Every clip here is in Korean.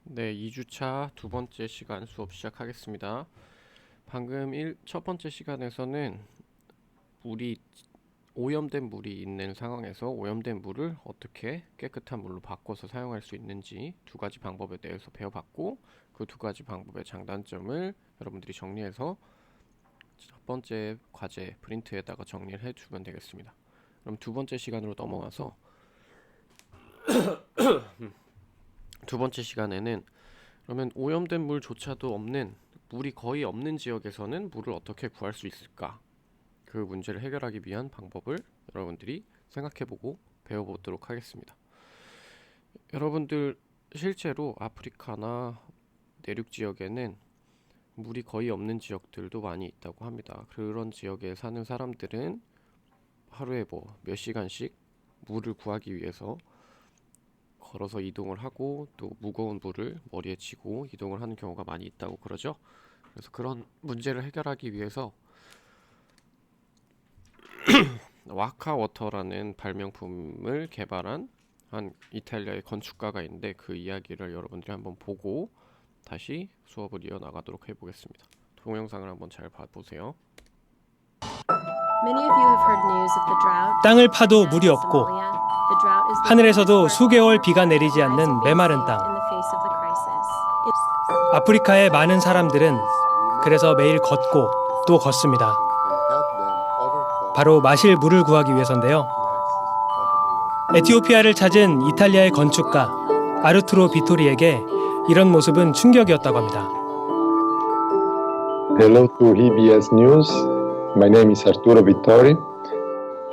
네, 2주차 두 번째 시간 수업 시작하겠습니다. 방금 첫 번째 시간에서는 물이 오염된 물이 있는 상황에서 오염된 물을 어떻게 깨끗한 물로 바꿔서 사용할 수 있는지 두 가지 방법에 대해서 배워봤고, 그 두 가지 방법의 장단점을 여러분들이 정리해서 첫 번째 과제 프린트에다가 정리를 해주면 되겠습니다. 그럼 두 번째 시간으로 넘어가서 두 번째 시간에는 그러면 오염된 물조차도 없는, 물이 거의 없는 지역에서는 물을 어떻게 구할 수 있을까? 그 문제를 해결하기 위한 방법을 여러분들이 생각해보고 배워보도록 하겠습니다. 여러분들 실제로 아프리카나 내륙 지역에는 물이 거의 없는 지역들도 많이 있다고 합니다. 그런 지역에 사는 사람들은 하루에 몇 시간씩 물을 구하기 위해서 걸어서 이동을 하고 또 무거운 물을 머리에 지고 이동을 하는 경우가 많이 있다고 그러죠. 그래서 그런 문제를 해결하기 위해서 와카워터라는 발명품을 개발한 한 이탈리아의 건축가가 있는데, 그 이야기를 여러분들이 한번 보고 다시 수업을 이어나가도록 해보겠습니다. 동영상을 한번 잘 봐보세요. 땅을 파도 물이 없고 하늘에서도 수개월 비가 내리지 않는 메마른 땅. 아프리카의 많은 사람들은 그래서 매일 걷고 또 걷습니다. 바로 마실 물을 구하기 위해서인데요. 에티오피아를 찾은 이탈리아의 건축가 아르투로 비토리에게 이런 모습은 충격이었다고 합니다. Hello to EBS News. My name is Arturo Vittori.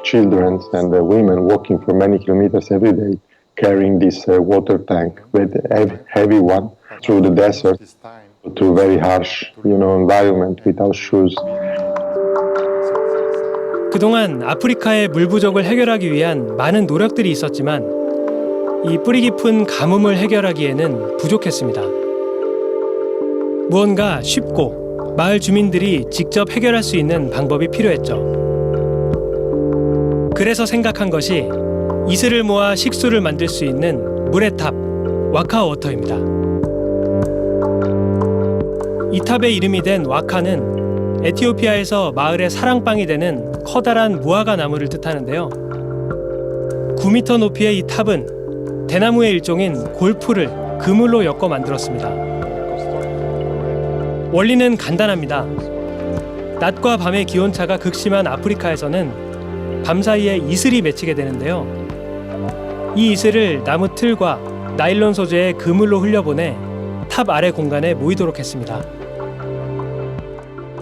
Children and women walking for many kilometers every day carrying this water tank with heavy one through the desert to very harsh, environment without shoes. 그동안 아프리카의 물 부족을 해결하기 위한 많은 노력들이 있었지만 이 뿌리 깊은 가뭄을 해결하기에는 부족했습니다. 무언가 쉽고 마을 주민들이 직접 해결할 수 있는 방법이 필요했죠. 그래서 생각한 것이 이슬을 모아 식수를 만들 수 있는 물의 탑, 와카워터입니다. 이 탑의 이름이 된 와카는 에티오피아에서 마을의 사랑방이 되는 커다란 무화과 나무를 뜻하는데요. 9m 높이의 이 탑은 대나무의 일종인 골프를 그물로 엮어 만들었습니다. 원리는 간단합니다. 낮과 밤의 기온차가 극심한 아프리카에서는 밤사이에 이슬이 맺히게 되는데요. 이 이슬을 나무 틀과 나일론 소재의 그물로 흘려보내 탑 아래 공간에 모이도록 했습니다.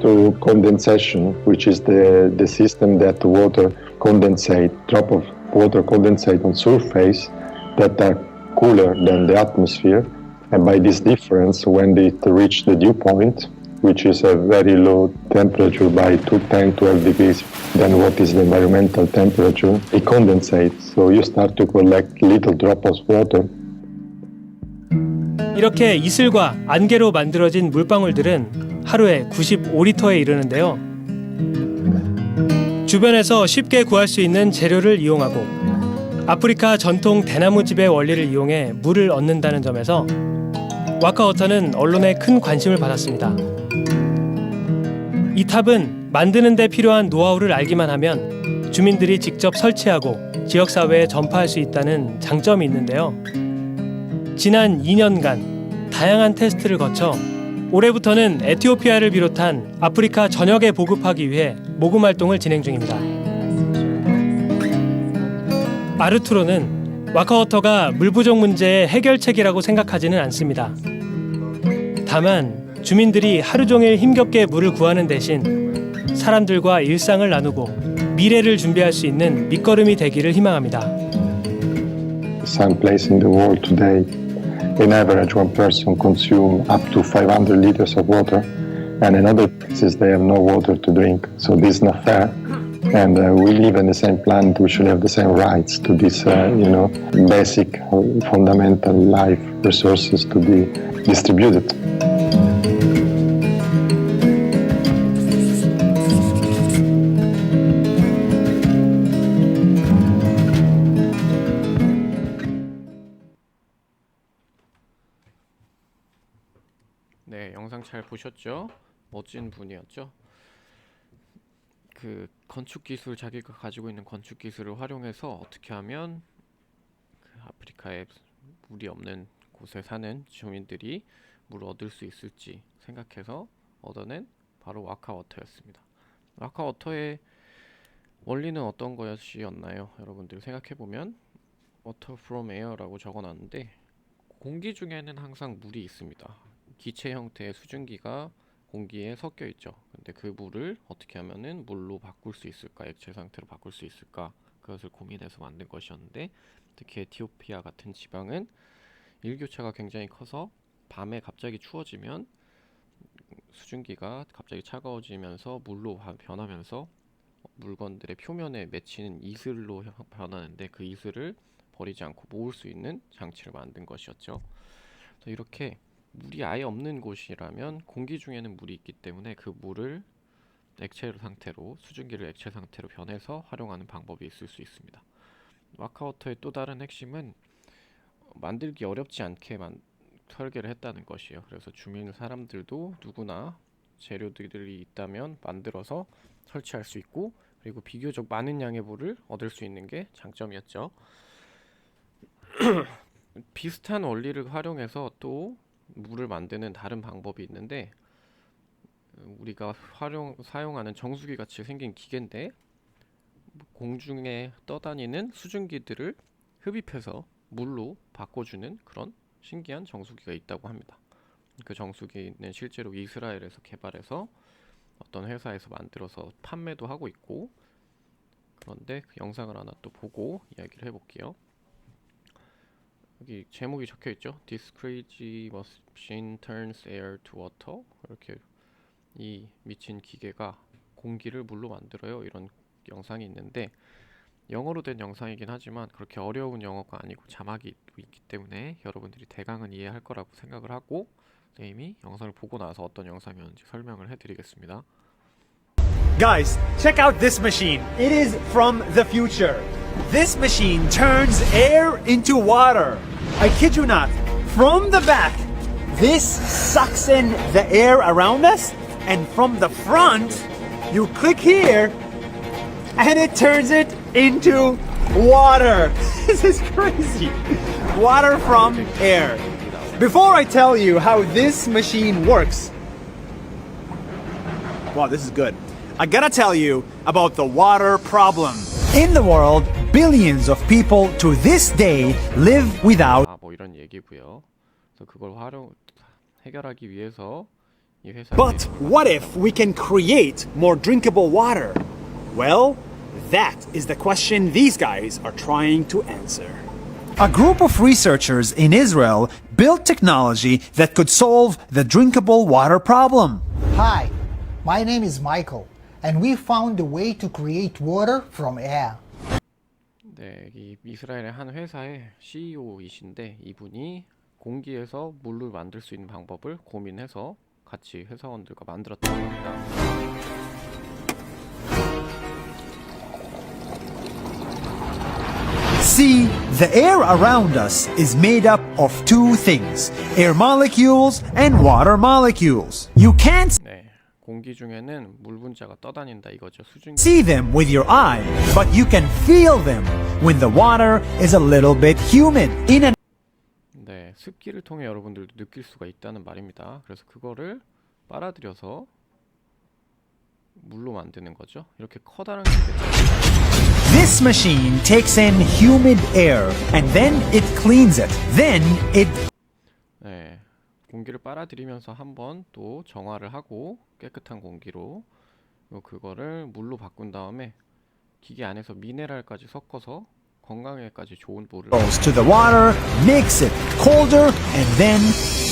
To condensation, which is the system that the water condensate, drop of water condensate on surface that are cooler than the atmosphere, and by this difference, when it reach the dew point, which is a very low temperature by 10-12 degrees than what is the environmental temperature, it condensates. So you start to collect little drops of water. 이렇게 이슬과 안개로 만들어진 물방울들은 하루에 95리터에 이르는데요. 주변에서 쉽게 구할 수 있는 재료를 이용하고 아프리카 전통 대나무집의 원리를 이용해 물을 얻는다는 점에서 와카워터는 언론의 큰 관심을 받았습니다. 이 탑은 만드는 데 필요한 노하우를 알기만 하면 주민들이 직접 설치하고 지역사회에 전파할 수 있다는 장점이 있는데요. 지난 2년간 다양한 테스트를 거쳐 올해부터는 에티오피아를 비롯한 아프리카 전역에 보급하기 위해 모금 활동을 진행 중입니다. 아르투로는 와카워터가 물 부족 문제의 해결책이라고 생각하지는 않습니다. 다만 주민들이 하루 종일 힘겹게 물을 구하는 대신 사람들과 일상을 나누고 미래를 준비할 수 있는 밑거름이 되기를 희망합니다. Some place in the world today, in average, one person consume up to 500 liters of water, and in other places they have no water to drink. So this is not fair. And we live in the same planet. We should have the same rights to this, basic, fundamental life resources to be distributed. 네, 영상 잘 보셨죠? 멋진 분이었죠? 그 건축 기술, 자기가 가지고 있는 건축 기술을 활용해서 어떻게 하면 그 아프리카에 물이 없는 곳에 사는 주민들이 물을 얻을 수 있을지 생각해서 얻어낸 바로 와카워터였습니다. 와카워터의 원리는 어떤 것이었나요? 여러분들 생각해보면 water from air라고 적어놨는데 공기 중에는 항상 물이 있습니다. 기체 형태의 수증기가 공기에 섞여 있죠. 근데 그 물을 어떻게 하면은 물로 바꿀 수 있을까? 액체 상태로 바꿀 수 있을까? 그것을 고민해서 만든 것이었는데 특히 에티오피아 같은 지방은 일교차가 굉장히 커서 밤에 갑자기 추워지면 수증기가 갑자기 차가워지면서 물로 변하면서 물건들의 표면에 맺히는 이슬로 변하는데 그 이슬을 버리지 않고 모을 수 있는 장치를 만든 것이었죠. 그래서 이렇게 물이 아예 없는 곳이라면 공기 중에는 물이 있기 때문에 그 물을 액체 상태로 수증기를 액체 상태로 변해서 활용하는 방법이 있을 수 있습니다. 와카워터의 또 다른 핵심은 만들기 어렵지 않게 설계를 했다는 것이에요. 그래서 주민 사람들도 누구나 재료들이 있다면 만들어서 설치할 수 있고 그리고 비교적 많은 양의 물을 얻을 수 있는 게 장점이었죠. 비슷한 원리를 활용해서 또 물을 만드는 다른 방법이 있는데 우리가 사용하는 정수기 같이 생긴 기계인데 공중에 떠다니는 수증기들을 흡입해서 물로 바꿔주는 그런 신기한 정수기가 있다고 합니다. 그 정수기는 실제로 이스라엘에서 개발해서 어떤 회사에서 만들어서 판매도 하고 있고 그런데 그 영상을 하나 또 보고 이야기를 해볼게요. 여기 제목이 적혀있죠. This crazy machine turns air to water. 이렇게 이 미친 기계가 공기를 물로 만들어요. 이런 영상이 있는데 영어로 된 영상이긴 하지만 그렇게 어려운 영어가 아니고 자막이 있기 때문에 여러분들이 대강은 이해할 거라고 생각을 하고 이미 영상을 보고 나서 어떤 영상이었는지 설명을 해드리겠습니다. Guys, check out this machine. It is from the future. This machine turns air into water. I kid you not. From the back, this sucks in the air around us, and from the front, you click here, and it turns it into water. This is crazy. Water from air. Before I tell you how this machine works, wow, this is good. I gotta tell you about the water problem. In the world, billions of people to this day live without. 뭐 이런 얘기고요. 그래서 그걸 해결하기 위해서 이 회사에 But what if we can create more drinkable water? Well, that is the question these guys are trying to answer. A group of researchers in Israel built technology that could solve the drinkable water problem. Hi, my name is Michael, and we found a way to create water from air. 네, 이 이스라엘의 한 회사의 CEO이신데 이분이 공기에서 물을 만들 수 있는 방법을 고민해서 같이 회사원들과 만들었다고 합니다. See, the air around us is made up of two things, air molecules and water molecules. You can't 네, 공기 중에는 물 분자가 떠다닌다 이거죠. 수증기. see them with your eye, but you can feel them when the water is a little bit humid. In an 네, 습기를 통해 여러분들도 느낄 수가 있다는 말입니다. 그래서 그거를 빨아들여서 물로 만드는 거죠. 이렇게 커다란 This machine takes in humid air and then it cleans it. Then it 네, 공기를 빨아들이면서 한번 또 정화를 하고 깨끗한 공기로 그거를 물로 바꾼 다음에 기계 안에서 미네랄까지 섞어서 건강에까지 좋은 물을 goes to the water, makes it colder, and then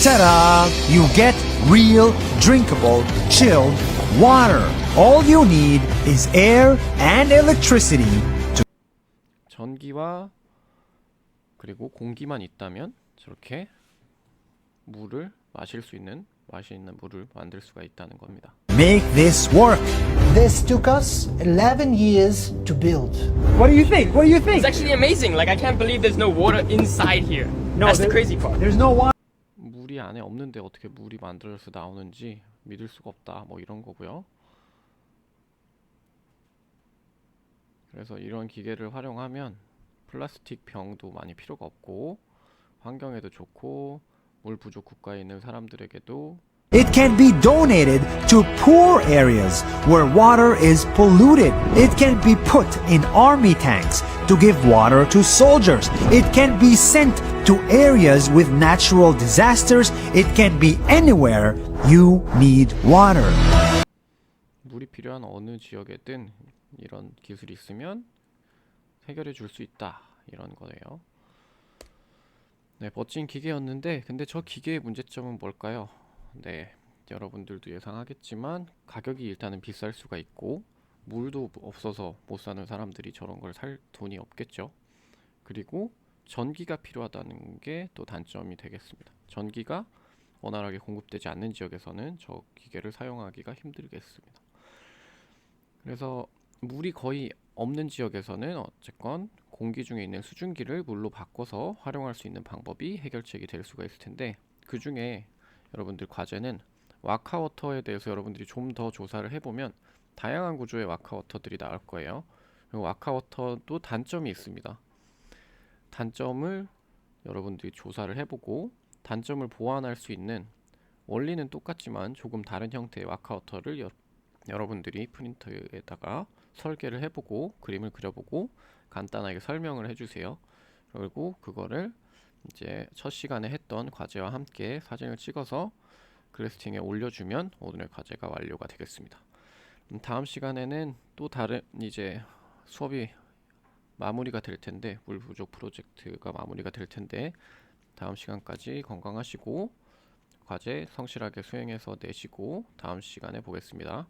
ta-da! You get real, drinkable, chilled water. All you need is air and electricity to 전기와 그리고 공기만 있다면 저렇게 물을 마실 수 있는 맛이 있는 물을 만들 수가 있다는 겁니다. make this work. This took us 11 years to build. What do you think? What do you think? It's actually amazing. Like, I can't believe there's no water inside here. That's the crazy part. There's no water. 물이 우리 안에 없는데 어떻게 물이 만들어져서 나오는지 믿을 수가 없다, 뭐 이런 거고요. 그래서 이런 기계를 활용하면 플라스틱 병도 많이 필요가 없고 환경에도 좋고 물 부족 국가에 있는 사람들에게도 It can be donated to poor areas where water is polluted. It can be put in army tanks to give water to soldiers. It can be sent to areas with natural disasters. It can be anywhere you need water. 물이 필요한 어느 지역에든 이런 기술이 있으면 해결해 줄 수 있다, 이런 거예요. 네, 멋진 기계였는데 근데 저 기계의 문제점은 뭘까요? 네, 여러분들도 예상하겠지만 가격이 일단은 비쌀 수가 있고 물도 없어서 못 사는 사람들이 저런 걸 살 돈이 없겠죠. 그리고 전기가 필요하다는 게 또 단점이 되겠습니다. 전기가 원활하게 공급되지 않는 지역에서는 저 기계를 사용하기가 힘들겠습니다. 그래서 물이 거의 없는 지역에서는 어쨌건 공기 중에 있는 수증기를 물로 바꿔서 활용할 수 있는 방법이 해결책이 될 수가 있을 텐데, 그 중에 여러분들 과제는 와카워터에 대해서 여러분들이 좀 더 조사를 해보면 다양한 구조의 와카워터들이 나올 거예요. 그리고 와카워터도 단점이 있습니다. 단점을 여러분들이 조사를 해보고 단점을 보완할 수 있는, 원리는 똑같지만 조금 다른 형태의 와카워터를 여러분들이 프린터에다가 설계를 해보고 그림을 그려보고 간단하게 설명을 해주세요. 그리고 그거를 이제 첫 시간에 했던 과제와 함께 사진을 찍어서 클래스팅에 올려주면 오늘의 과제가 완료가 되겠습니다. 다음 시간에는 또 다른 이제 수업이 마무리가 될 텐데, 물 부족 프로젝트가 마무리가 될 텐데 다음 시간까지 건강하시고 과제 성실하게 수행해서 내시고 다음 시간에 보겠습니다.